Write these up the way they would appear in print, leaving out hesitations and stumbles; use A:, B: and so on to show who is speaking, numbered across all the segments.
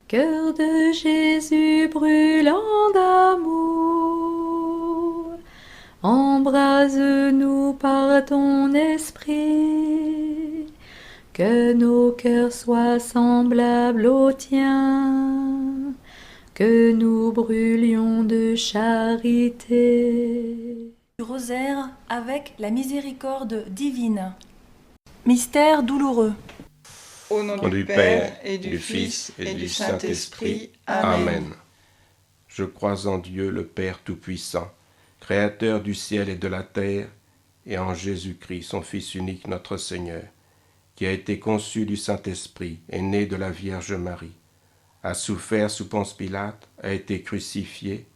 A: Cœur de Jésus brûlant d'amour, embrase-nous par ton esprit, que nos cœurs soient semblables aux tiens, que nous brûlions de charité.
B: Rosaire avec la miséricorde divine. Mystère douloureux.
C: Au nom du Père et du Fils et du Saint-Esprit. Amen.
D: Je crois en Dieu le Père Tout-Puissant, Créateur du ciel et de la terre, et en Jésus-Christ, son Fils unique, notre Seigneur, qui a été conçu du Saint-Esprit, est né de la Vierge Marie, a souffert sous Ponce Pilate, a été crucifié,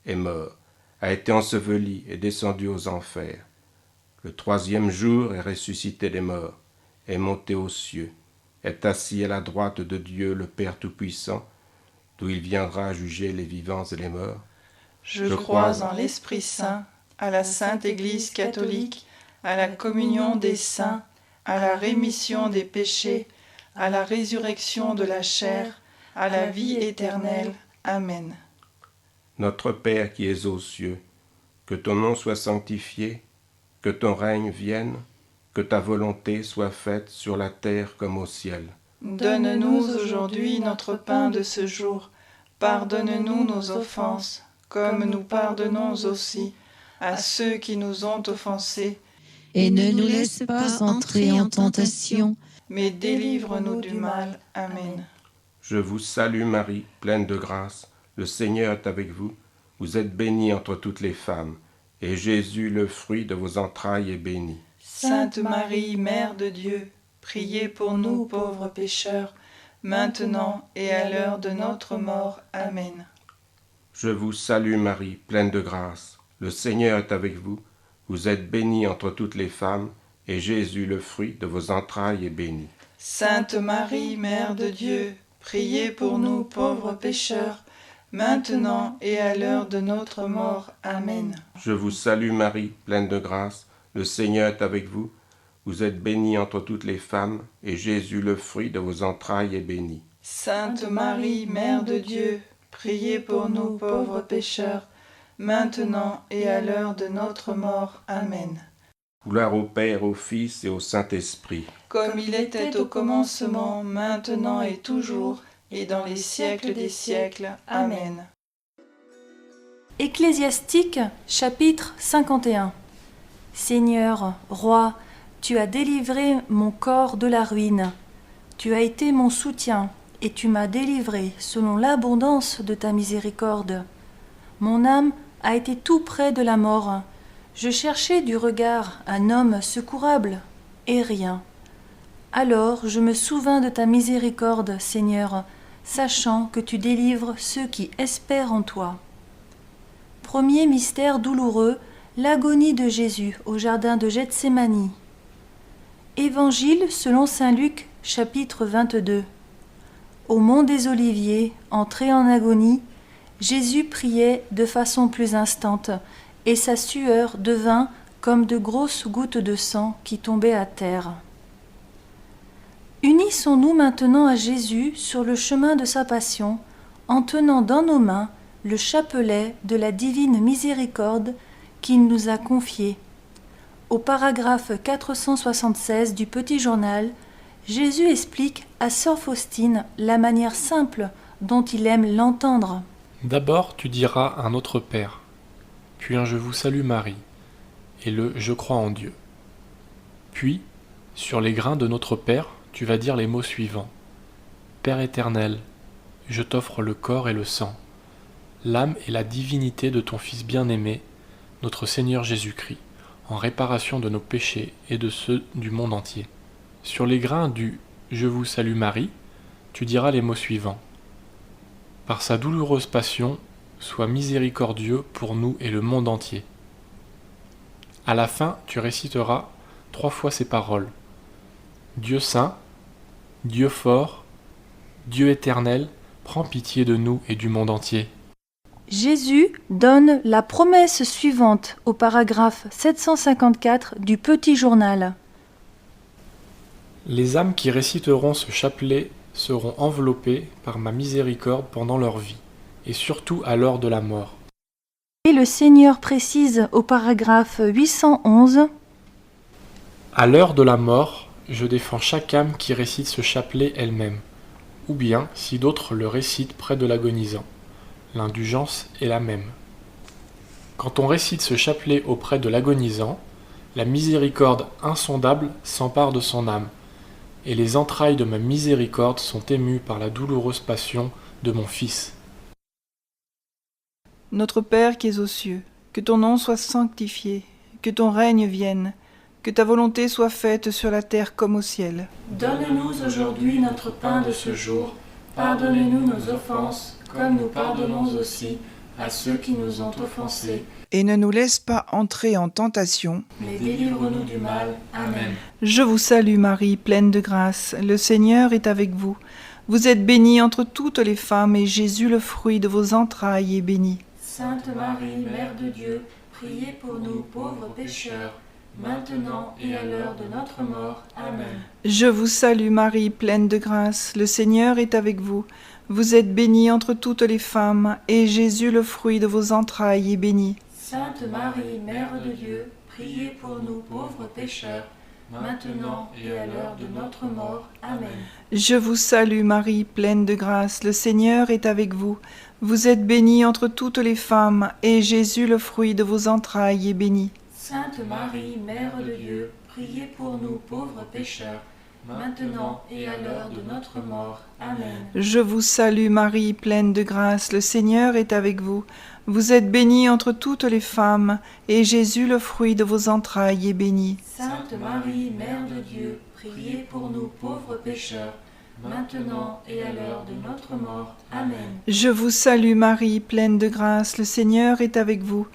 D: est mort, a été enseveli et descendu aux enfers. Le troisième jour est ressuscité des morts, est monté aux cieux, est assis à la droite de Dieu le Père Tout-Puissant, d'où il viendra juger les vivants et les morts.
C: Je crois en l'Esprit Saint, à la Sainte Église catholique, à la communion des saints, à la rémission des péchés, à la résurrection de la chair, à la vie éternelle. Amen.
D: Notre Père qui es aux cieux, que ton nom soit sanctifié, que ton règne vienne, que ta volonté soit faite sur la terre comme au ciel.
C: Donne-nous aujourd'hui notre pain de ce jour. Pardonne-nous nos offenses, comme nous pardonnons aussi à ceux qui nous ont offensés.
E: Et ne nous laisse pas entrer en tentation,
C: mais délivre-nous du mal. Amen.
D: Je vous salue Marie, pleine de grâce, le Seigneur est avec vous. Vous êtes bénie entre toutes les femmes, et Jésus, le fruit de vos entrailles, est béni.
C: Sainte Marie, Mère de Dieu, priez pour nous pauvres pécheurs, maintenant et à l'heure de notre mort. Amen.
D: Je vous salue Marie, pleine de grâce, le Seigneur est avec vous. Vous êtes bénie entre toutes les femmes, et Jésus, le fruit de vos entrailles, est béni.
C: Sainte Marie, Mère de Dieu, priez pour nous pauvres pécheurs, maintenant et à l'heure de notre mort. Amen.
D: Je vous salue Marie, pleine de grâce, le Seigneur est avec vous. Vous êtes bénie entre toutes les femmes, et Jésus, le fruit de vos entrailles, est béni.
C: Sainte Marie, Mère de Dieu, priez pour nous pauvres pécheurs, maintenant et à l'heure de notre mort. Amen.
D: Gloire au Père, au Fils et au Saint-Esprit.
C: Comme il était au commencement, maintenant et toujours, et dans les siècles des siècles. Amen.
B: Ecclésiastique, chapitre 51. Seigneur, Roi, tu as délivré mon corps de la ruine. Tu as été mon soutien, et tu m'as délivré selon l'abondance de ta miséricorde. Mon âme a été tout près de la mort. Je cherchais du regard un homme secourable, et rien. Alors je me souvins de ta miséricorde, Seigneur, sachant que tu délivres ceux qui espèrent en toi. Premier mystère douloureux, l'agonie de Jésus au jardin de Gethsémani. Évangile selon saint Luc, chapitre 22. Au mont des Oliviers, entré en agonie, Jésus priait de façon plus instante, et sa sueur devint comme de grosses gouttes de sang qui tombaient à terre. Unissons-nous maintenant à Jésus sur le chemin de sa passion, en tenant dans nos mains le chapelet de la divine miséricorde qu'il nous a confié. Au paragraphe 476 du Petit Journal, Jésus explique à sœur Faustine la manière simple dont il aime l'entendre.
F: D'abord, tu diras un Notre Père, puis un Je vous salue Marie, et le Je crois en Dieu. Puis, sur les grains de Notre Père, tu vas dire les mots suivants. Père éternel, je t'offre le corps et le sang, l'âme et la divinité de ton Fils bien-aimé, notre Seigneur Jésus-Christ, en réparation de nos péchés et de ceux du monde entier. Sur les grains du Je vous salue Marie, tu diras les mots suivants. Par sa douloureuse passion, sois miséricordieux pour nous et le monde entier. À la fin, tu réciteras 3 fois ces paroles. Dieu saint, Dieu fort, Dieu éternel, prends pitié de nous et du monde entier.
B: Jésus donne la promesse suivante au paragraphe 754 du Petit Journal.
F: Les âmes qui réciteront ce chapelet seront enveloppés par ma miséricorde pendant leur vie, et surtout à l'heure de la mort.
B: Et le Seigneur précise au paragraphe 811 «
F: À l'heure de la mort, je défends chaque âme qui récite ce chapelet elle-même, ou bien si d'autres le récitent près de l'agonisant. L'indulgence est la même. Quand on récite ce chapelet auprès de l'agonisant, la miséricorde insondable s'empare de son âme, et les entrailles de ma miséricorde sont émues par la douloureuse passion de mon Fils.
C: Notre Père qui es aux cieux, que ton nom soit sanctifié, que ton règne vienne, que ta volonté soit faite sur la terre comme au ciel.
B: Donne-nous aujourd'hui notre pain de ce jour. Pardonne-nous nos offenses, comme nous pardonnons aussi à ceux qui nous ont offensés.
C: Et ne nous laisse pas entrer en tentation,
B: Mais délivre-nous du mal. Amen.
C: Je vous salue Marie, pleine de grâce, le Seigneur est avec vous. Vous êtes bénie entre toutes les femmes, et Jésus, le fruit de vos entrailles, est béni.
B: Sainte Marie, Mère de Dieu, priez pour nous pauvres pécheurs, maintenant et à l'heure de notre mort. Amen.
C: Je vous salue Marie, pleine de grâce, le Seigneur est avec vous. Vous êtes bénie entre toutes les femmes, et Jésus, le fruit de vos entrailles, est béni.
B: Sainte Marie, Mère de Dieu, priez pour nous pauvres pécheurs, maintenant et à l'heure de notre mort. Amen.
C: Je vous salue Marie, pleine de grâce, le Seigneur est avec vous. Vous êtes bénie entre toutes les femmes, et Jésus, le fruit de vos entrailles, est béni.
B: Sainte Marie, Mère de Dieu, priez pour nous pauvres pécheurs, maintenant et à l'heure de notre mort. Amen.
C: Je vous salue Marie, pleine de grâce, le Seigneur est avec vous. Vous êtes bénie entre toutes les femmes, et Jésus, le fruit de vos entrailles, est béni.
B: Sainte Marie, Mère de Dieu, priez pour nous pauvres pécheurs, maintenant et à l'heure de notre mort. Amen.
C: Je vous salue Marie, pleine de grâce, le Seigneur est avec vous.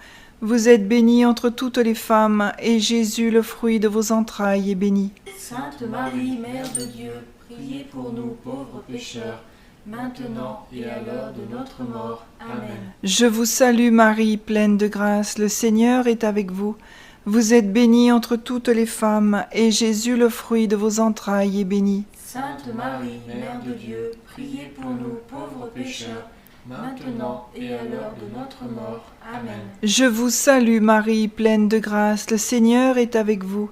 C: Vous êtes bénie entre toutes les femmes, et Jésus, le fruit de vos entrailles, est béni.
B: Sainte Marie, Mère de Dieu, priez pour nous pauvres pécheurs, maintenant et à l'heure de notre mort. Amen.
C: Je vous salue Marie, pleine de grâce, le Seigneur est avec vous. Vous êtes bénie entre toutes les femmes, et Jésus, le fruit de vos entrailles, est béni.
B: Sainte Marie, Mère de Dieu, priez pour nous pauvres pécheurs, maintenant et à l'heure de notre mort. Amen.
C: Je vous salue Marie, pleine de grâce, le Seigneur est avec vous.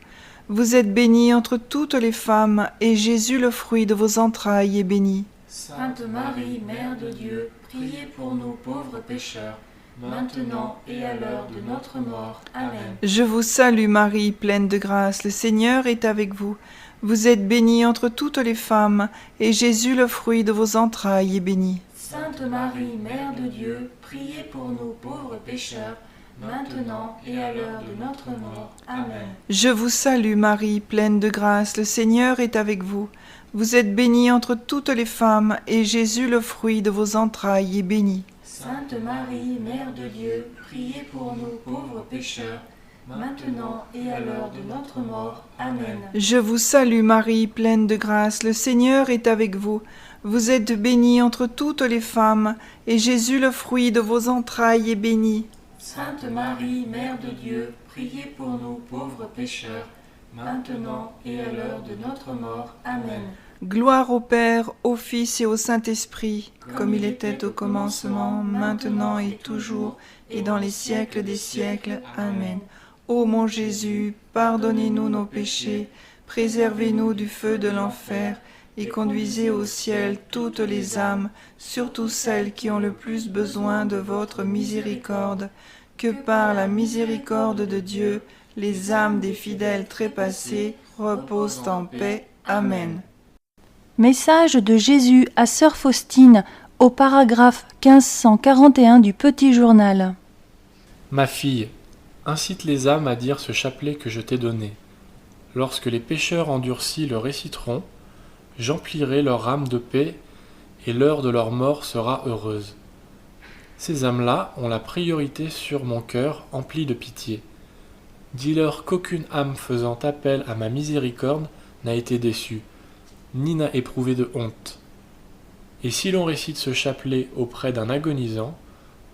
C: Vous êtes bénie entre toutes les femmes, et Jésus, le fruit de vos entrailles, est béni.
B: Sainte Marie, Mère de Dieu, priez pour nous pauvres pécheurs, maintenant et à l'heure de notre mort. Amen.
C: Je vous salue Marie, pleine de grâce, le Seigneur est avec vous. Vous êtes bénie entre toutes les femmes, et Jésus, le fruit de vos entrailles, est béni.
B: Sainte Marie, Mère de Dieu, priez pour nous pauvres pécheurs, maintenant et à l'heure de notre mort. Amen.
C: Je vous salue Marie, pleine de grâce, le Seigneur est avec vous. Vous êtes bénie entre toutes les femmes, et Jésus, le fruit de vos entrailles, est béni.
B: Sainte Marie, Mère de Dieu, priez pour nous pauvres pécheurs, maintenant et à l'heure de notre mort. Amen.
C: Je vous salue Marie, pleine de grâce, le Seigneur est avec vous. Vous êtes bénie entre toutes les femmes, et Jésus, le fruit de vos entrailles, est béni.
B: Sainte Marie, Mère de Dieu, priez pour nous pauvres pécheurs, maintenant et à l'heure de notre mort. Amen.
C: Gloire au Père, au Fils et au Saint-Esprit, comme il était au commencement, maintenant et toujours, et dans les siècles des siècles. Amen. Ô mon Jésus, pardonnez-nous nos péchés, préservez-nous du feu de l'enfer, et conduisez au ciel toutes les âmes, surtout celles qui ont le plus besoin de votre miséricorde. Que par la miséricorde de Dieu, les âmes des fidèles trépassés reposent en paix. Amen.
B: Message de Jésus à Sœur Faustine au paragraphe 1541 du Petit Journal.
F: Ma fille, incite les âmes à dire ce chapelet que je t'ai donné. Lorsque les pécheurs endurcis le réciteront, j'emplirai leur âme de paix, et l'heure de leur mort sera heureuse. Ces âmes-là ont la priorité sur mon cœur empli de pitié. Dis-leur qu'aucune âme faisant appel à ma miséricorde n'a été déçue, ni n'a éprouvé de honte. Et si l'on récite ce chapelet auprès d'un agonisant,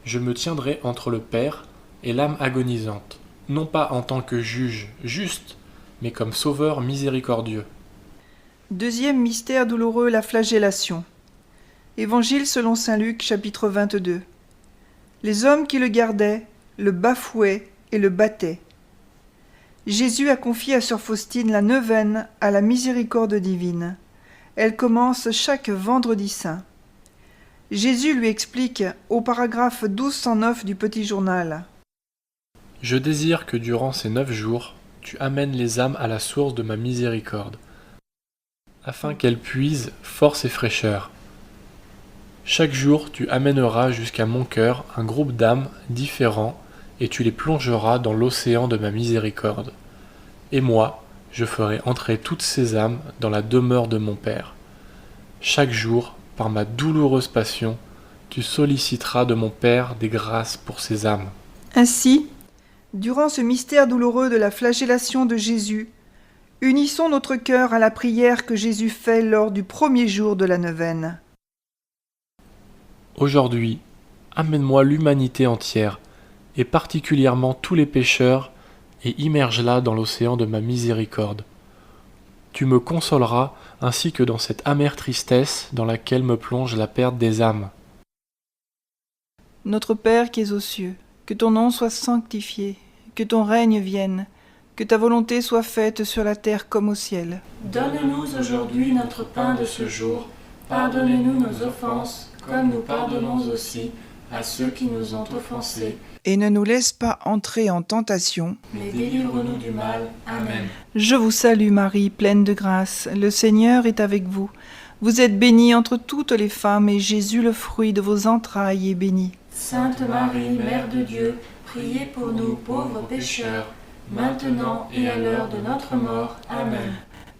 F: je me tiendrai entre le Père et l'âme agonisante, non pas en tant que juge juste, mais comme sauveur miséricordieux.
C: Deuxième mystère douloureux, la flagellation. Évangile selon saint Luc, chapitre 22. Les hommes qui le gardaient le bafouaient et le battaient. Jésus a confié à sœur Faustine la neuvaine à la miséricorde divine. Elle commence chaque vendredi saint. Jésus lui explique au paragraphe 1209 du petit journal.
F: Je désire que durant ces 9 jours, tu amènes les âmes à la source de ma miséricorde, afin qu'elles puisent force et fraîcheur. Chaque jour, tu amèneras jusqu'à mon cœur un groupe d'âmes différents et tu les plongeras dans l'océan de ma miséricorde. Et moi, je ferai entrer toutes ces âmes dans la demeure de mon Père. Chaque jour, par ma douloureuse passion, tu solliciteras de mon Père des grâces pour ces âmes.
C: Ainsi, durant ce mystère douloureux de la flagellation de Jésus, unissons notre cœur à la prière que Jésus fait lors du premier jour de la neuvaine.
F: Aujourd'hui, amène-moi l'humanité entière, et particulièrement tous les pécheurs, et immerge-la dans l'océan de ma miséricorde. Tu me consoleras ainsi que dans cette amère tristesse dans laquelle me plonge la perte des âmes.
C: Notre Père qui es aux cieux, que ton nom soit sanctifié, que ton règne vienne, que ta volonté soit faite sur la terre comme au ciel.
B: Donne-nous aujourd'hui notre pain de ce jour. Pardonne-nous nos offenses, comme nous pardonnons aussi à ceux qui nous ont offensés.
C: Et ne nous laisse pas entrer en tentation,
B: Mais délivre-nous du mal. Amen.
C: Je vous salue Marie, pleine de grâce, le Seigneur est avec vous. Vous êtes bénie entre toutes les femmes, et Jésus, le fruit de vos entrailles, est béni.
B: Sainte Marie, Mère de Dieu, priez pour nous pauvres pécheurs, maintenant et à l'heure de notre mort. Amen.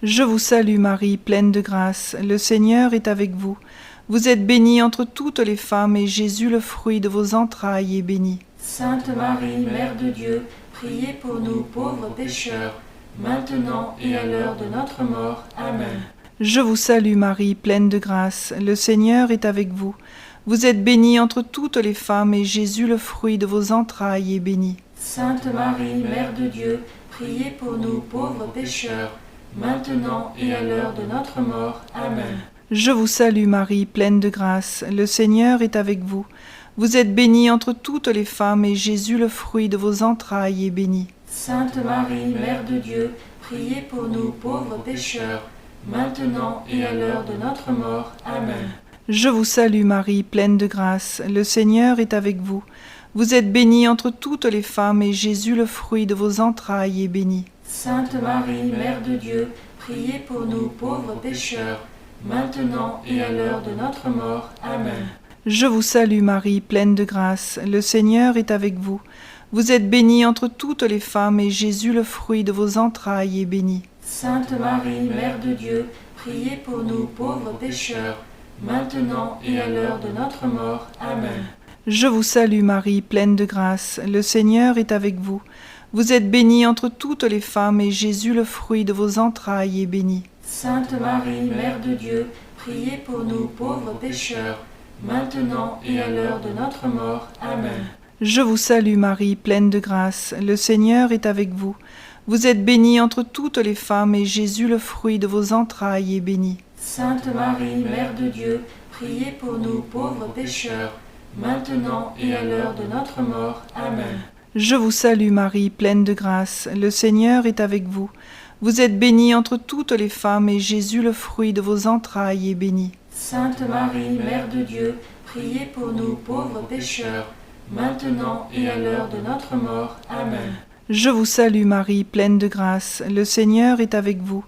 C: Je vous salue Marie, pleine de grâce, le Seigneur est avec vous. Vous êtes bénie entre toutes les femmes, et Jésus, le fruit de vos entrailles, est béni.
B: Sainte Marie, Mère de Dieu, priez pour nous pauvres pécheurs, maintenant et à l'heure de notre mort. Amen.
C: Je vous salue Marie, pleine de grâce, le Seigneur est avec vous. Vous êtes bénie entre toutes les femmes, et Jésus, le fruit de vos entrailles, est béni.
B: Sainte Marie, Mère de Dieu, priez pour nous pauvres pécheurs, maintenant et à l'heure de notre mort. Amen.
C: Je vous salue Marie, pleine de grâce, le Seigneur est avec vous. Vous êtes bénie entre toutes les femmes, et Jésus, le fruit de vos entrailles, est béni.
B: Sainte Marie, Mère de Dieu, priez pour nous pauvres pécheurs, maintenant et à l'heure de notre mort. Amen.
C: Je vous salue Marie, pleine de grâce, le Seigneur est avec vous. Vous êtes bénie entre toutes les femmes, et Jésus, le fruit de vos entrailles, est béni.
B: Sainte Marie, Mère de Dieu, priez pour nous pauvres pécheurs, maintenant et à l'heure de notre mort. Amen.
C: Je vous salue Marie, pleine de grâce, le Seigneur est avec vous. Vous êtes bénie entre toutes les femmes, et Jésus, le fruit de vos entrailles, est béni.
B: Sainte Marie, Mère de Dieu, priez pour nous pauvres pécheurs, maintenant et à l'heure de notre mort. Amen.
C: Je vous salue Marie, pleine de grâce, le Seigneur est avec vous. Vous êtes bénie entre toutes les femmes, et Jésus, le fruit de vos entrailles, est béni.
B: Sainte Marie, Mère de Dieu, priez pour nous pauvres pécheurs, maintenant et à l'heure de notre mort. Amen.
C: Je vous salue Marie, pleine de grâce, le Seigneur est avec vous. Vous êtes bénie entre toutes les femmes, et Jésus, le fruit de vos entrailles, est béni.
B: Sainte Marie, Mère de Dieu, priez pour nous pauvres pécheurs, maintenant et à l'heure de notre mort. Amen.
C: Je vous salue Marie, pleine de grâce, le Seigneur est avec vous. Vous êtes bénie entre toutes les femmes, et Jésus, le fruit de vos entrailles, est béni.
B: Sainte Marie, Mère de Dieu, priez pour nous pauvres pécheurs, maintenant et à l'heure de notre mort. Amen.
C: Je vous salue Marie, pleine de grâce, le Seigneur est avec vous.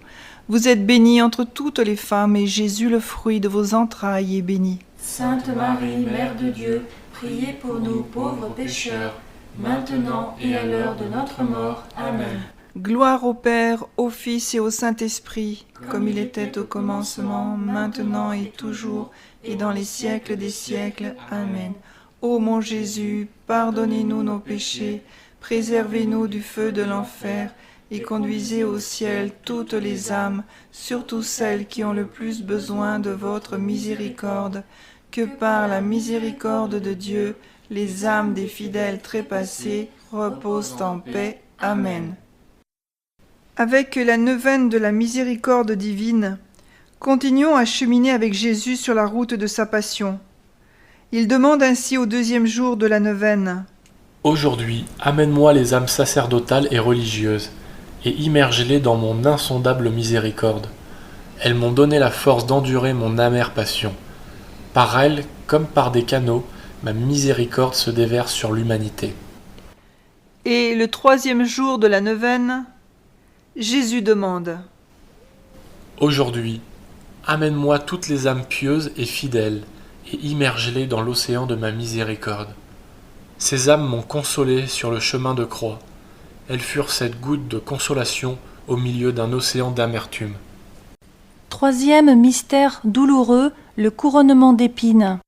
C: Vous êtes bénie entre toutes les femmes, et Jésus, le fruit de vos entrailles, est béni.
B: Sainte Marie, Mère de Dieu, priez pour nous pauvres pécheurs, maintenant et à l'heure de notre mort. Amen.
C: Gloire au Père, au Fils et au Saint-Esprit, comme il était au commencement, maintenant et toujours, et dans les siècles des siècles. Amen. Ô mon Jésus, pardonnez-nous nos péchés, préservez-nous du feu de l'enfer, et conduisez au ciel toutes les âmes, surtout celles qui ont le plus besoin de votre miséricorde. Que par la miséricorde de Dieu, les âmes des fidèles trépassés reposent en paix. Amen. Avec la neuvaine de la miséricorde divine, Continuons à cheminer avec Jésus sur la route de sa passion. Il demande ainsi au 2e jour de la neuvaine:
F: Aujourd'hui, amène-moi les âmes sacerdotales et religieuses, et immerge-les dans mon insondable miséricorde. Elles m'ont donné la force d'endurer mon amère passion. Par elles, comme par des canaux, ma miséricorde se déverse sur l'humanité.
C: Et le 3e jour de la neuvaine, Jésus demande:
F: Aujourd'hui, amène-moi toutes les âmes pieuses et fidèles, et immerge-les dans l'océan de ma miséricorde. Ces âmes m'ont consolé sur le chemin de croix. Elles furent cette goutte de consolation au milieu d'un océan d'amertume.
B: 3e mystère douloureux, le couronnement d'épines.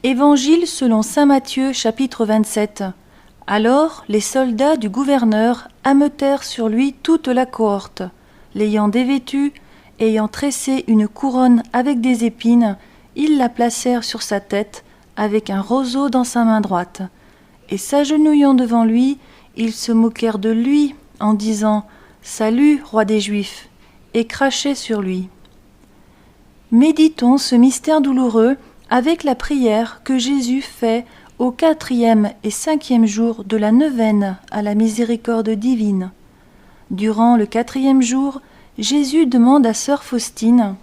B: Évangile selon saint Matthieu, chapitre 27. Alors les soldats du gouverneur ameutèrent sur lui toute la cohorte, l'ayant dévêtu, ayant tressé une couronne avec des épines, ils la placèrent sur sa tête, avec un roseau dans sa main droite. Et s'agenouillant devant lui, ils se moquèrent de lui, en disant « Salut, roi des Juifs !» et crachaient sur lui. Méditons ce mystère douloureux avec la prière que Jésus fait au 4e et 5e jour de la neuvaine à la miséricorde divine. Durant le 4e jour, Jésus demande à sœur Faustine: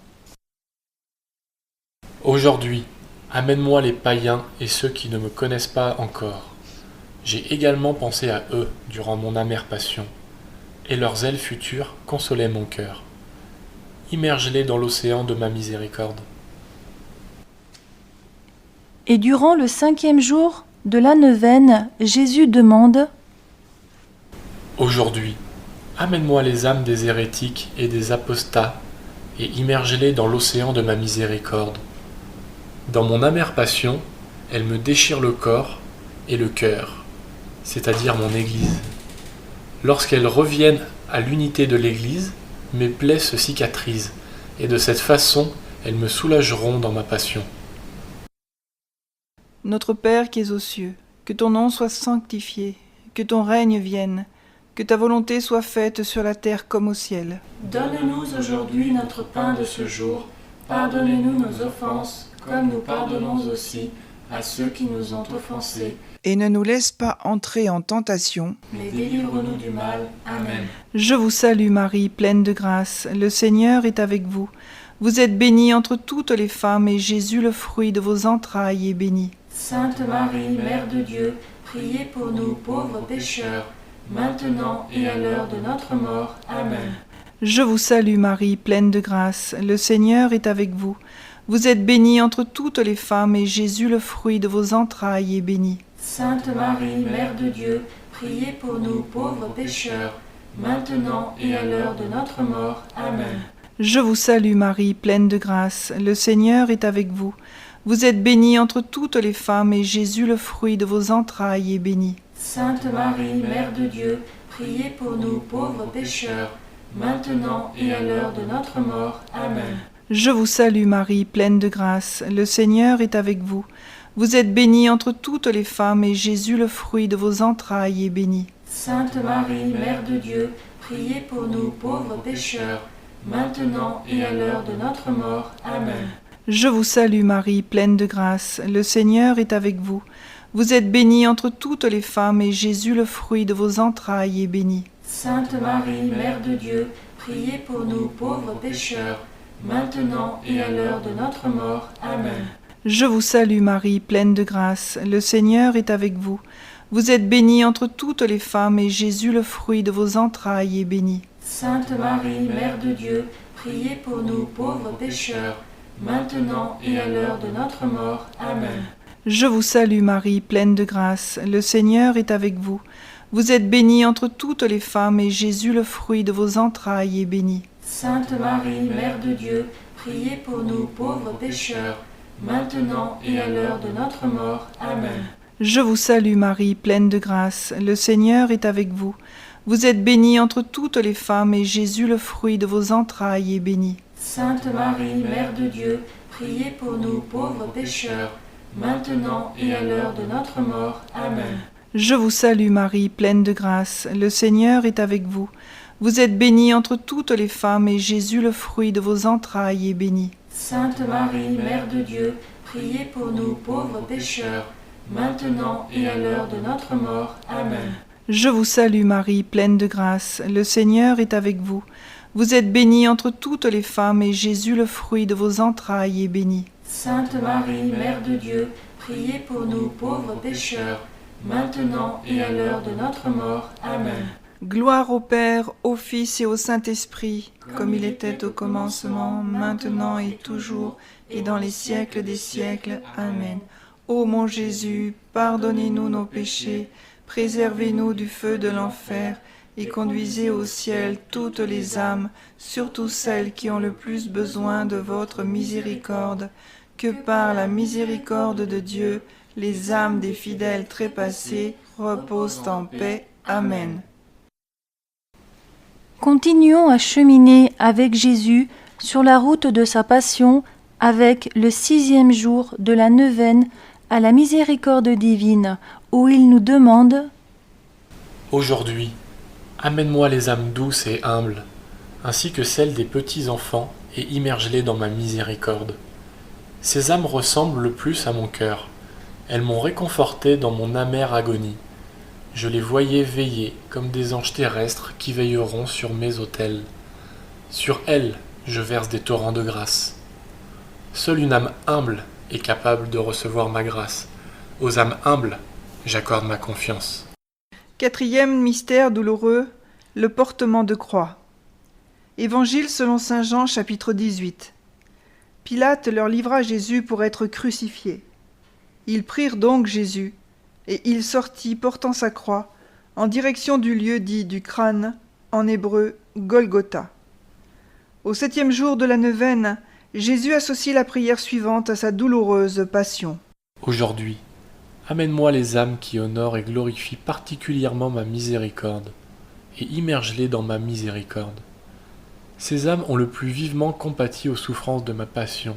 F: Aujourd'hui, amène-moi les païens et ceux qui ne me connaissent pas encore. J'ai également pensé à eux durant mon amère passion, et leurs ailes futures consolaient mon cœur. Immerge-les dans l'océan de ma miséricorde.
B: Et durant le 5e jour de la neuvaine, Jésus demande:
F: Aujourd'hui, amène-moi les âmes des hérétiques et des apostats, et immerge-les dans l'océan de ma miséricorde. Dans mon amère passion, elles me déchirent le corps et le cœur, c'est-à-dire mon Église. Lorsqu'elles reviennent à l'unité de l'Église, mes plaies se cicatrisent, et de cette façon, elles me soulageront dans ma passion.
C: Notre Père qui es aux cieux, que ton nom soit sanctifié, que ton règne vienne, que ta volonté soit faite sur la terre comme au ciel.
B: Donne-nous aujourd'hui notre pain de ce jour. Pardonne-nous nos offenses, comme nous pardonnons aussi à ceux qui nous ont offensés.
C: Et ne nous laisse pas entrer en tentation,
B: Mais délivre-nous du mal. Amen.
C: Je vous salue Marie, pleine de grâce, le Seigneur est avec vous. Vous êtes bénie entre toutes les femmes, et Jésus, le fruit de vos entrailles, est béni.
B: Sainte Marie, Mère de Dieu, priez pour nous pauvres pécheurs, maintenant et à l'heure de notre mort. Amen.
C: Je vous salue Marie, pleine de grâce, le Seigneur est avec vous. Vous êtes bénie entre toutes les femmes, et Jésus, le fruit de vos entrailles, est béni.
B: Sainte Marie, Mère de Dieu, priez pour nous pauvres pécheurs, maintenant et à l'heure de notre mort. Amen.
C: Je vous salue Marie, pleine de grâce, le Seigneur est avec vous. Vous êtes bénie entre toutes les femmes, et Jésus, le fruit de vos entrailles, est béni.
B: Sainte Marie, Mère de Dieu, priez pour nous pauvres pécheurs, maintenant et à l'heure de notre mort. Amen.
C: Je vous salue Marie, pleine de grâce, le Seigneur est avec vous. Vous êtes bénie entre toutes les femmes, et Jésus, le fruit de vos entrailles, est béni.
B: Sainte Marie, Mère de Dieu, priez pour nous pauvres pécheurs, maintenant et à l'heure de notre mort. Amen.
C: Je vous salue Marie, pleine de grâce, le Seigneur est avec vous. Vous êtes bénie entre toutes les femmes, et Jésus, le fruit de vos entrailles, est béni.
B: Sainte Marie, Mère de Dieu, priez pour nous pauvres pécheurs, maintenant et à l'heure de notre mort. Amen.
C: Je vous salue Marie, pleine de grâce, le Seigneur est avec vous. Vous êtes bénie entre toutes les femmes, et Jésus, le fruit de vos entrailles, est béni.
B: Sainte Marie, Mère de Dieu, priez pour nous pauvres pécheurs, maintenant et à l'heure de notre mort. Amen.
C: Je vous salue Marie, pleine de grâce, le Seigneur est avec vous. Vous êtes bénie entre toutes les femmes, et Jésus, le fruit de vos entrailles, est béni.
B: Sainte Marie, Mère de Dieu, priez pour nous pauvres pécheurs, maintenant et à l'heure de notre mort. Amen.
C: Je vous salue Marie, pleine de grâce, le Seigneur est avec vous. Vous êtes bénie entre toutes les femmes, et Jésus, le fruit de vos entrailles, est béni.
B: Sainte Marie, Mère de Dieu, priez pour nous pauvres pécheurs, maintenant et à l'heure de notre mort. Amen.
C: Je vous salue Marie, pleine de grâce, le Seigneur est avec vous. Vous êtes bénie entre toutes les femmes, et Jésus, le fruit de vos entrailles, est béni.
B: Sainte Marie, Mère de Dieu, priez pour nous pauvres pécheurs, maintenant et à l'heure de notre mort. Amen.
C: Je vous salue Marie, pleine de grâce, le Seigneur est avec vous. Vous êtes bénie entre toutes les femmes, et Jésus, le fruit de vos entrailles, est béni.
B: Sainte Marie, Mère de Dieu, priez pour nous pauvres pécheurs, maintenant et à l'heure de notre mort. Amen.
C: Gloire au Père, au Fils et au Saint-Esprit, comme il était au commencement, maintenant et toujours, et dans les siècles des siècles. Amen. Ô mon Jésus, pardonnez-nous nos péchés, préservez-nous du feu de l'enfer, et conduisez au ciel toutes les âmes, surtout celles qui ont le plus besoin de votre miséricorde. Que par la miséricorde de Dieu, les âmes des fidèles trépassés reposent en paix. Amen.
B: Continuons à cheminer avec Jésus sur la route de sa passion avec le 6e jour de la neuvaine à la miséricorde divine, où il nous demande «
F: Aujourd'hui, amène-moi les âmes douces et humbles, ainsi que celles des petits enfants, et immerge-les dans ma miséricorde. Ces âmes ressemblent le plus à mon cœur. Elles m'ont réconforté dans mon amère agonie. Je les voyais veiller comme des anges terrestres qui veilleront sur mes autels. Sur elles, je verse des torrents de grâce. Seule une âme humble est capable de recevoir ma grâce. Aux âmes humbles, j'accorde ma confiance. »
C: 4e mystère douloureux, le portement de croix. Évangile selon saint Jean, chapitre 18. Pilate leur livra Jésus pour être crucifié. Ils prirent donc Jésus, et il sortit portant sa croix, en direction du lieu dit du crâne, en hébreu Golgotha. Au 7e jour de la neuvaine, Jésus associe la prière suivante à sa douloureuse passion.
F: Aujourd'hui, amène-moi les âmes qui honorent et glorifient particulièrement ma miséricorde, et immerge-les dans ma miséricorde. Ces âmes ont le plus vivement compati aux souffrances de ma passion,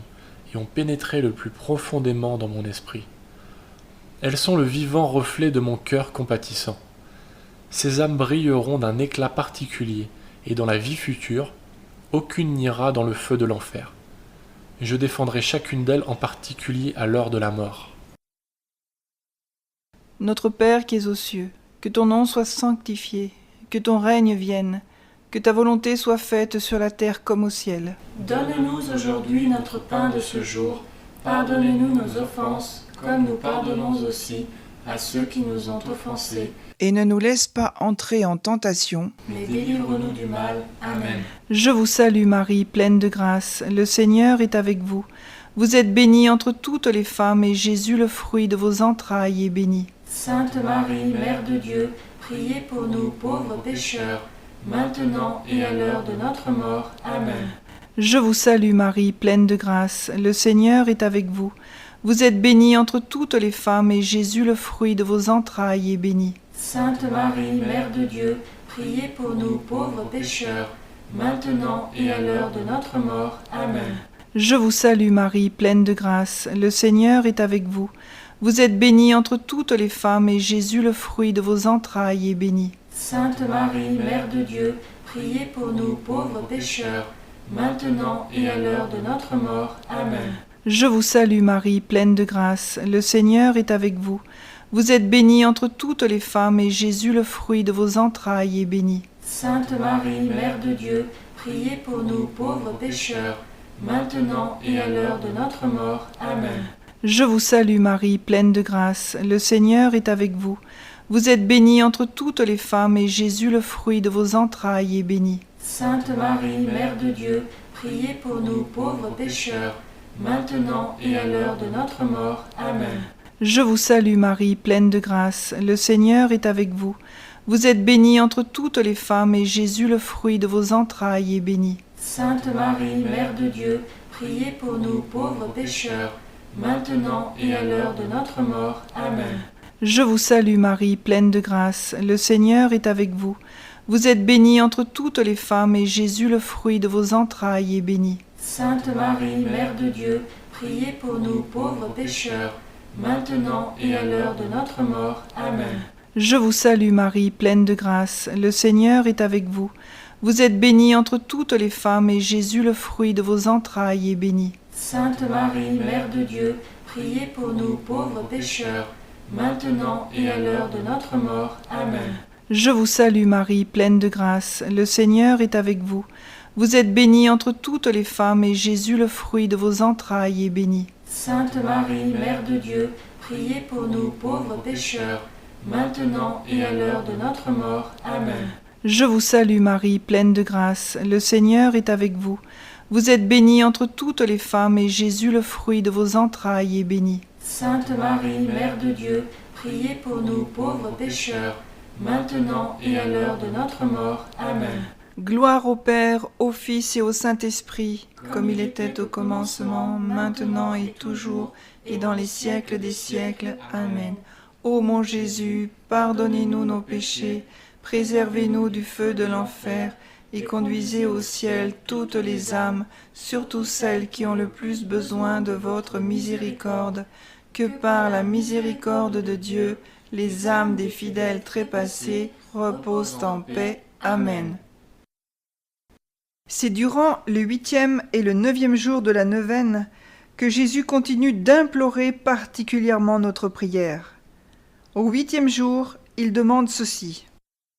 F: et ont pénétré le plus profondément dans mon esprit. Elles sont le vivant reflet de mon cœur compatissant. Ces âmes brilleront d'un éclat particulier, et dans la vie future, aucune n'ira dans le feu de l'enfer. Je défendrai chacune d'elles en particulier à l'heure de la mort.
C: Notre Père qui es aux cieux, que ton nom soit sanctifié, que ton règne vienne, que ta volonté soit faite sur la terre comme au ciel.
B: Donne-nous aujourd'hui notre pain de ce jour. Pardonne-nous nos offenses, comme nous pardonnons aussi à ceux qui nous ont offensés.
C: Et ne nous laisse pas entrer en tentation,
B: Mais délivre-nous du mal. Amen.
C: Je vous salue Marie, pleine de grâce, le Seigneur est avec vous. Vous êtes bénie entre toutes les femmes, et Jésus, le fruit de vos entrailles, est béni.
B: Sainte Marie, Mère de Dieu, priez pour nous pauvres pécheurs, maintenant et à l'heure de notre mort. Amen.
C: Je vous salue Marie, pleine de grâce, le Seigneur est avec vous. Vous êtes bénie entre toutes les femmes, et Jésus, le fruit de vos entrailles, est béni.
B: Sainte Marie, Mère de Dieu, priez pour nous pauvres pécheurs, maintenant et à l'heure de notre mort. Amen.
C: Je vous salue Marie, pleine de grâce, le Seigneur est avec vous. Vous êtes bénie entre toutes les femmes, et Jésus, le fruit de vos entrailles, est béni.
B: Sainte Marie, Mère de Dieu, priez pour nous pauvres pécheurs, maintenant et à l'heure de notre mort. Amen.
C: Je vous salue Marie, pleine de grâce, le Seigneur est avec vous. Vous êtes bénie entre toutes les femmes, et Jésus, le fruit de vos entrailles, est béni.
B: Sainte Marie, Mère de Dieu, priez pour nous pauvres pécheurs, maintenant et à l'heure de notre mort. Amen.
C: Je vous salue Marie, pleine de grâce, le Seigneur est avec vous. Vous êtes bénie entre toutes les femmes, et Jésus, le fruit de vos entrailles, est béni.
B: Sainte Marie, Mère de Dieu, priez pour nous pauvres pécheurs, maintenant et à l'heure de notre mort. Amen.
C: Je vous salue Marie, pleine de grâce, le Seigneur est avec vous. Vous êtes bénie entre toutes les femmes, et Jésus, le fruit de vos entrailles, est béni.
B: Sainte Marie, Mère de Dieu, priez pour nous pauvres pécheurs, maintenant et à l'heure de notre mort. Amen.
C: Je vous salue Marie, pleine de grâce, le Seigneur est avec vous. Vous êtes bénie entre toutes les femmes, et Jésus, le fruit de vos entrailles, est béni.
B: Sainte Marie, Mère de Dieu, priez pour nous pauvres pécheurs, maintenant et à l'heure de notre mort. Amen.
C: Je vous salue Marie, pleine de grâce, le Seigneur est avec vous. Vous êtes bénie entre toutes les femmes, et Jésus, le fruit de vos entrailles, est béni.
B: Sainte Marie, Mère de Dieu, priez pour nous pauvres pécheurs, maintenant et à l'heure de notre mort. Amen.
C: Je vous salue Marie, pleine de grâce, le Seigneur est avec vous. Vous êtes bénie entre toutes les femmes, et Jésus, le fruit de vos entrailles, est béni.
B: Sainte Marie, Mère de Dieu, priez pour nous pauvres pécheurs, maintenant et à l'heure de notre mort. Amen.
C: Je vous salue Marie, pleine de grâce, le Seigneur est avec vous. Vous êtes bénie entre toutes les femmes, et Jésus, le fruit de vos entrailles, est béni.
B: Sainte Marie, Mère de Dieu, priez pour nous pauvres pécheurs, maintenant et à l'heure de notre mort. Amen.
C: Gloire au Père, au Fils et au Saint-Esprit, comme il était au commencement, maintenant et toujours, et dans les siècles des siècles. Amen. Ô mon Jésus, pardonnez-nous nos péchés, préservez-nous du feu de l'enfer, et conduisez au ciel toutes les âmes, surtout celles qui ont le plus besoin de votre miséricorde. Que par la miséricorde de Dieu, les âmes des fidèles trépassés reposent en paix. Amen. C'est durant le 8e et le 9e jour de la neuvaine que Jésus continue d'implorer particulièrement notre prière. Au 8e jour, il demande ceci.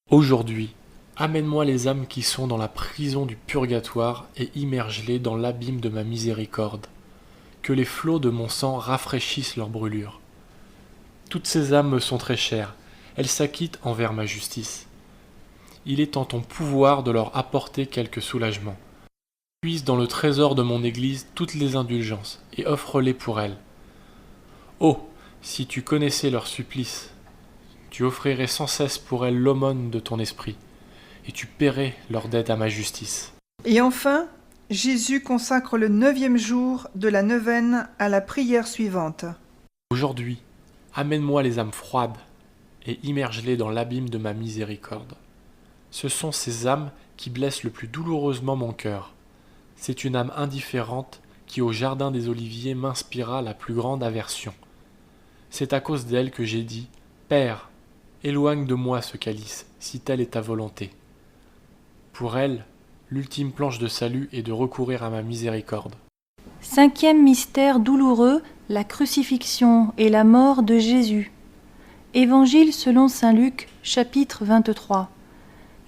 F: Aujourd'hui, amène-moi les âmes qui sont dans la prison du purgatoire et immerge-les dans l'abîme de ma miséricorde. Que les flots de mon sang rafraîchissent leurs brûlures. Toutes ces âmes me sont très chères, elles s'acquittent envers ma justice. Il est en ton pouvoir de leur apporter quelque soulagement. Puise dans le trésor de mon Église toutes les indulgences et offre-les pour elles. Oh, si tu connaissais leur supplice, tu offrirais sans cesse pour elles l'aumône de ton esprit, et tu paierais leur dette à ma justice.
C: Et enfin, Jésus consacre le 9e jour de la neuvaine à la prière suivante.
F: Aujourd'hui, amène-moi les âmes froides et immerge-les dans l'abîme de ma miséricorde. Ce sont ces âmes qui blessent le plus douloureusement mon cœur. C'est une âme indifférente qui au jardin des Oliviers m'inspira la plus grande aversion. C'est à cause d'elle que j'ai dit « Père, éloigne de moi ce calice, si telle est ta volonté. » Pour elle, l'ultime planche de salut est de recourir à ma miséricorde.
B: 5e mystère douloureux, la crucifixion et la mort de Jésus. Évangile selon saint Luc, chapitre 23.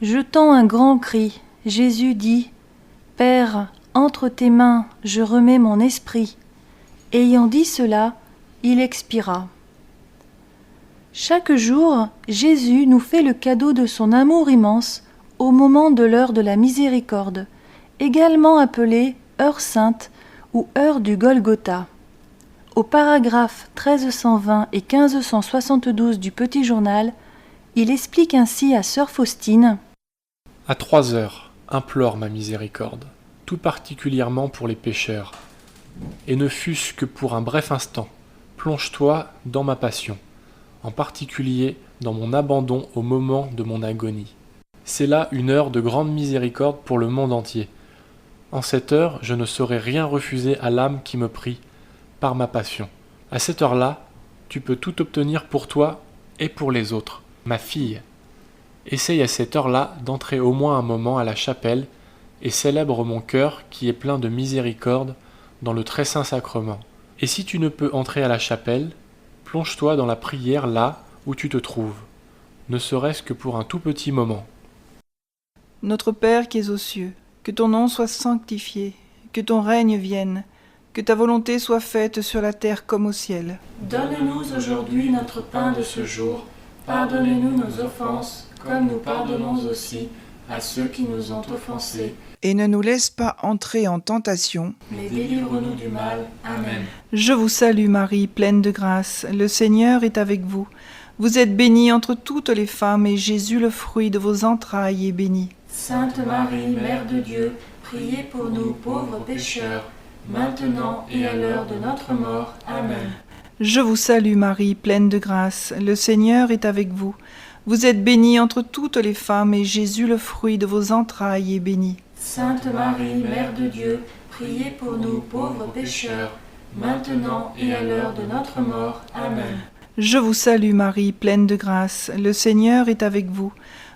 B: Jetant un grand cri, Jésus dit « Père, entre tes mains, je remets mon esprit. » Ayant dit cela, il expira. Chaque jour, Jésus nous fait le cadeau de son amour immense au moment de l'heure de la miséricorde, également appelée heure sainte ou heure du Golgotha. Au paragraphe 1320 et 1572 du Petit Journal, il explique ainsi à sœur Faustine.
F: À 3 heures, implore ma miséricorde, tout particulièrement pour les pécheurs. Et ne fût-ce que pour un bref instant, plonge-toi dans ma passion, en particulier dans mon abandon au moment de mon agonie. C'est là une heure de grande miséricorde pour le monde entier. En cette heure, je ne saurais rien refuser à l'âme qui me prie, par ma passion. À cette heure-là, tu peux tout obtenir pour toi et pour les autres, ma fille. Essaye à cette heure-là d'entrer au moins un moment à la chapelle et célèbre mon cœur qui est plein de miséricorde dans le très saint sacrement. Et si tu ne peux entrer à la chapelle, plonge-toi dans la prière là où tu te trouves, ne serait-ce que pour un tout petit moment.
C: Notre Père qui es aux cieux, que ton nom soit sanctifié, que ton règne vienne, que ta volonté soit faite sur la terre comme au ciel.
B: Donne-nous aujourd'hui notre pain de ce jour. Pardonne-nous nos offenses, comme nous pardonnons aussi à ceux qui nous ont offensés.
C: Et ne nous laisse pas entrer en tentation,
B: Mais délivre-nous du mal. Amen.
C: Je vous salue Marie, pleine de grâce, le Seigneur est avec vous. Vous êtes bénie entre toutes les femmes, et Jésus, le fruit de vos entrailles, est béni.
B: Sainte Marie, Mère de Dieu, priez pour nous pauvres pécheurs, maintenant et à l'heure de notre mort. Amen.
C: Je vous salue Marie, pleine de grâce, le Seigneur est avec vous. Vous êtes bénie entre toutes les femmes, et Jésus, le fruit de vos entrailles, est béni.
B: Sainte Marie, Mère de Dieu, priez pour nous pauvres pécheurs, maintenant et à l'heure de notre mort. Amen.
C: Je vous salue Marie, pleine de grâce, le Seigneur est avec vous.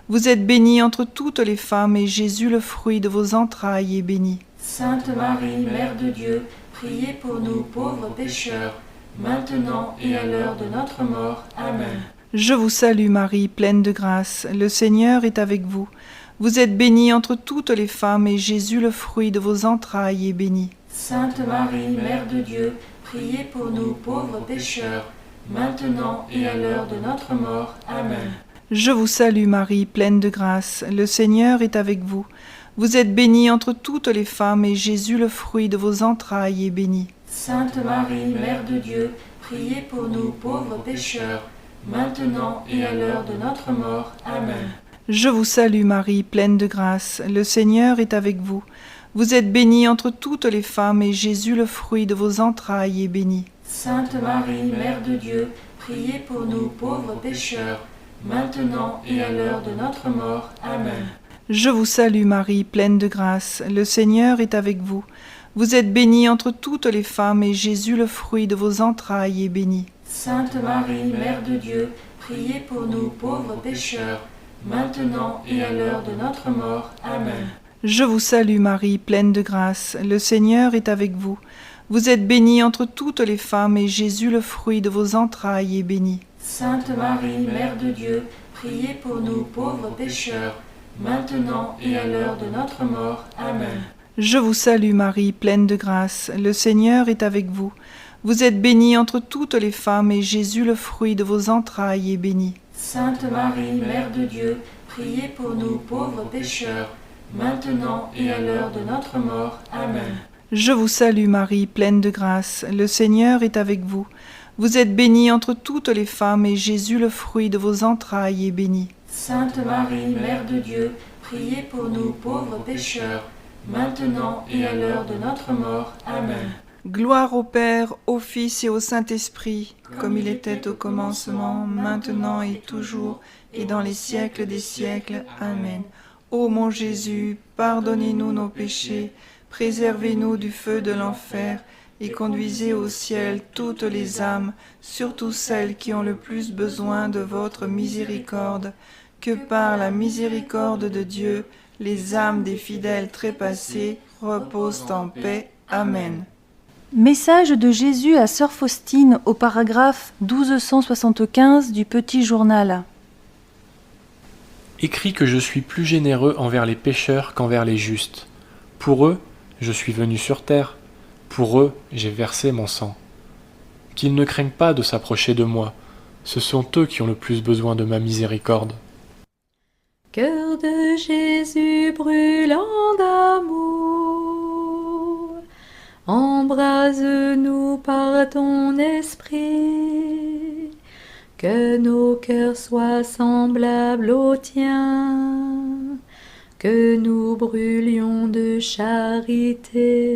C: Vous êtes bénie entre toutes les femmes, et Jésus, le fruit de vos entrailles, est béni.
B: Sainte Marie, Mère de Dieu, priez pour nous pauvres pécheurs, maintenant et à l'heure de notre mort. Amen.
C: Je vous salue Marie, pleine de grâce, le Seigneur est avec vous. Vous êtes bénie entre toutes les femmes, et Jésus, le fruit de vos entrailles, est béni.
B: Sainte Marie, Mère de Dieu, priez pour nous pauvres pécheurs, maintenant et à l'heure de notre mort. Amen.
C: Je vous salue Marie, pleine de grâce, le Seigneur est avec vous. Vous êtes bénie entre toutes les femmes, et Jésus, le fruit de vos entrailles, est béni.
B: Sainte Marie, Mère de Dieu, priez pour nous pauvres pécheurs, maintenant et à l'heure de notre mort. Amen.
C: Je vous salue Marie, pleine de grâce, le Seigneur est avec vous. Vous êtes bénie entre toutes les femmes, et Jésus, le fruit de vos entrailles, est béni.
B: Sainte Marie, Mère de Dieu, priez pour nous pauvres pécheurs, maintenant et à l'heure de notre mort. Amen.
C: Je vous salue Marie, pleine de grâce, le Seigneur est avec vous. Vous êtes bénie entre toutes les femmes, et Jésus, le fruit de vos entrailles, est béni.
B: Sainte Marie, Mère de Dieu, priez pour nous pauvres pécheurs, maintenant et à l'heure de notre mort. Amen.
C: Je vous salue Marie, pleine de grâce, le Seigneur est avec vous. Vous êtes bénie entre toutes les femmes, et Jésus, le fruit de vos entrailles, est béni.
B: Sainte Marie, Mère de Dieu, priez pour nous pauvres pécheurs, maintenant et à l'heure de notre mort. Amen.
C: Je vous salue Marie, pleine de grâce, le Seigneur est avec vous. Vous êtes bénie entre toutes les femmes, et Jésus, le fruit de vos entrailles, est béni.
B: Sainte Marie, Mère de Dieu, priez pour nous pauvres pécheurs, maintenant et à l'heure de notre mort. Amen.
C: Je vous salue Marie, pleine de grâce, le Seigneur est avec vous. Vous êtes bénie entre toutes les femmes, et Jésus, le fruit de vos entrailles, est béni.
B: Sainte Marie, Mère de Dieu, priez pour nous pauvres pécheurs, maintenant et à l'heure de notre mort. Amen.
C: Gloire au Père, au Fils et au Saint-Esprit, comme il était au commencement, maintenant et toujours, et dans les siècles des siècles. Amen. Ô mon Jésus, pardonnez-nous nos péchés, préservez-nous du feu de l'enfer, et conduisez au ciel toutes les âmes, surtout celles qui ont le plus besoin de votre miséricorde. Que par la miséricorde de Dieu, les âmes des fidèles trépassés reposent en paix. Amen.
B: Message de Jésus à Sœur Faustine au paragraphe 1275 du Petit Journal.
F: Écrit que je suis plus généreux envers les pécheurs qu'envers les justes. Pour eux, je suis venu sur terre. Pour eux, j'ai versé mon sang. Qu'ils ne craignent pas de s'approcher de moi. Ce sont eux qui ont le plus besoin de ma miséricorde.
A: Cœur de Jésus brûlant d'amour, embrase-nous par ton esprit, que nos cœurs soient semblables aux tiens, que nous brûlions de charité.